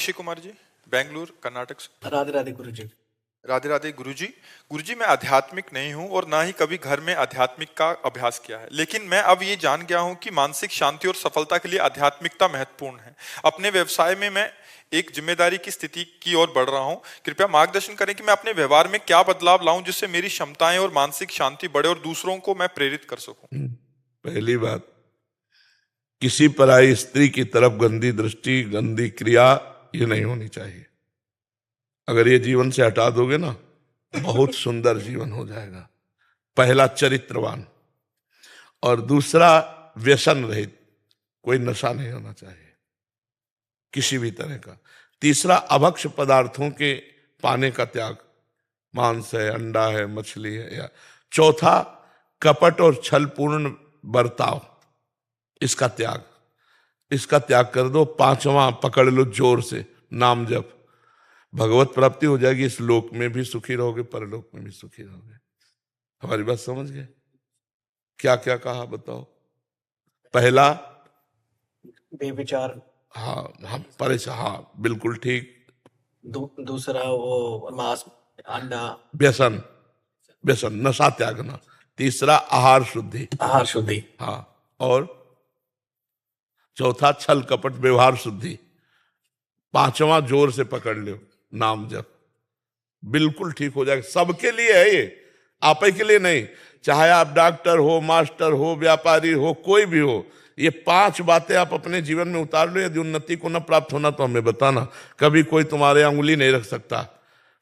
अक्षय कुमार जी, बेंगलुरु, कर्नाटक से। राधे राधे गुरु जी। राधे राधे गुरुजी। गुरुजी, मैं आध्यात्मिक नहीं हूं और ना ही कभी घर में आध्यात्मिक का अभ्यास किया है, लेकिन मैं अब ये जान गया हूं कि मानसिक शांति और सफलता के लिए आध्यात्मिकता महत्वपूर्ण है। अपने व्यवसाय में मैं एक जिम्मेदारी की स्थिति की ओर बढ़ रहा हूं। कृपया मार्गदर्शन करें कि मैं अपने व्यवहार में क्या बदलाव लाऊं जिससे मेरी क्षमताएं और मानसिक शांति बढ़े और दूसरों को मैं प्रेरित कर सकूं। पहली बात, किसी पराई स्त्री की तरफ गंदी दृष्टि, गंदी क्रिया ये नहीं होनी चाहिए। अगर ये जीवन से हटा दोगे ना, बहुत सुंदर जीवन हो जाएगा। पहला, चरित्रवान, और दूसरा, व्यसन रहित, कोई नशा नहीं होना चाहिए किसी भी तरह का। तीसरा, अभक्ष पदार्थों के पाने का त्याग, मांस है, अंडा है, मछली है या। चौथा, कपट और छलपूर्ण बर्ताव, इसका त्याग कर दो। पांचवा, पकड़ लो जोर से, नाम जप, भगवत प्राप्ति हो जाएगी। इस लोक में भी सुखी रहोगे, परलोक में भी सुखी रहोगे। हमारी बात समझ गए? क्या क्या कहा बताओ? पहला, बेविचार। हाँ हाँ, परेशान, हाँ बिल्कुल ठीक। दूसरा वो मांस, अंडा, व्यसन, नशा त्यागना। तीसरा, आहार शुद्धि, आहार शुद्धि। हाँ। और चौथा, छल कपट व्यवहार शुद्धि। पांचवा, जोर से पकड़ लो, नाम जप। बिल्कुल ठीक हो जाएगा। सबके लिए है ये, आप ही के लिए नहीं। चाहे आप डॉक्टर हो, मास्टर हो, व्यापारी हो, कोई भी हो, ये 5 बातें आप अपने जीवन में उतार लो। यदि उन्नति को न प्राप्त होना तो हमें बताना। कभी कोई तुम्हारे अंगुली नहीं रख सकता,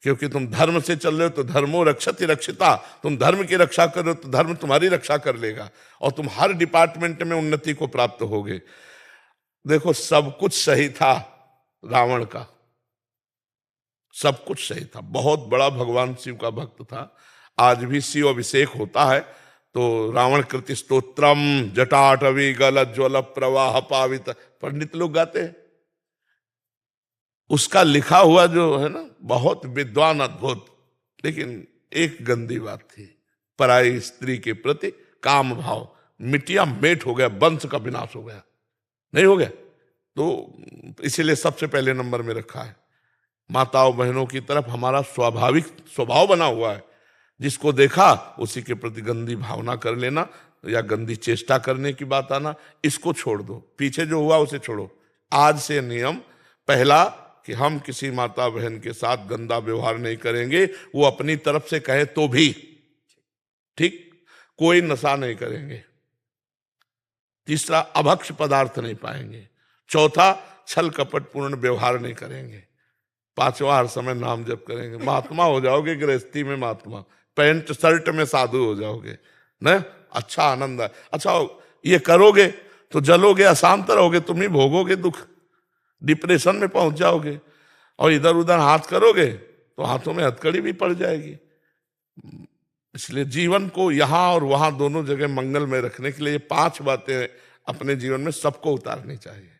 क्योंकि तुम धर्म से चल रहे हो तो धर्मो रक्षति रक्षिता। तुम धर्म की रक्षा कर रहे हो तो धर्म तुम्हारी रक्षा कर लेगा, और तुम हर डिपार्टमेंट में उन्नति को प्राप्त होगे। देखो, सब कुछ सही था रावण का, सब कुछ सही था। बहुत बड़ा भगवान शिव का भक्त था। आज भी शिव अभिषेक होता है तो रावण कृति स्तोत्रम जटाटवी गल ज्वल प्रवाह पावित पंडित लोग गाते हैं। उसका लिखा हुआ जो है ना, बहुत विद्वान, अद्भुत। लेकिन एक गंदी बात थी, पराई स्त्री के प्रति काम भाव। मिट्टिया मेट हो गया, वंश का विनाश हो गया। नहीं हो गया तो इसीलिए सबसे पहले नंबर में रखा है। माताओं बहनों की तरफ हमारा स्वाभाविक स्वभाव बना हुआ है। जिसको देखा उसी के प्रति गंदी भावना कर लेना या गंदी चेष्टा करने की बात आना, इसको छोड़ दो। पीछे जो हुआ उसे छोड़ो। आज से नियम पहला कि हम किसी माता बहन के साथ गंदा व्यवहार नहीं करेंगे, वो अपनी तरफ से कहे तो भी। ठीक, कोई नशा नहीं करेंगे। तीसरा, अभक्ष पदार्थ नहीं पाएंगे। चौथा, छल कपट पूर्ण व्यवहार नहीं करेंगे। पांचवा, हर समय नाम जप करेंगे। महात्मा हो जाओगे, गृहस्थी में महात्मा, पैंट शर्ट में साधु हो जाओगे ना। अच्छा आनंद है। अच्छा, ये करोगे तो जलोगे, अशांत रहोगे, तुम ही भोगोगे दुख, डिप्रेशन में पहुंच जाओगे। और इधर उधर हाथ करोगे तो हाथों में हथकड़ी भी पड़ जाएगी। इसलिए जीवन को यहां और वहां दोनों जगह मंगल में रखने के लिए 5 बातें अपने जीवन में सबको उतारनी चाहिए।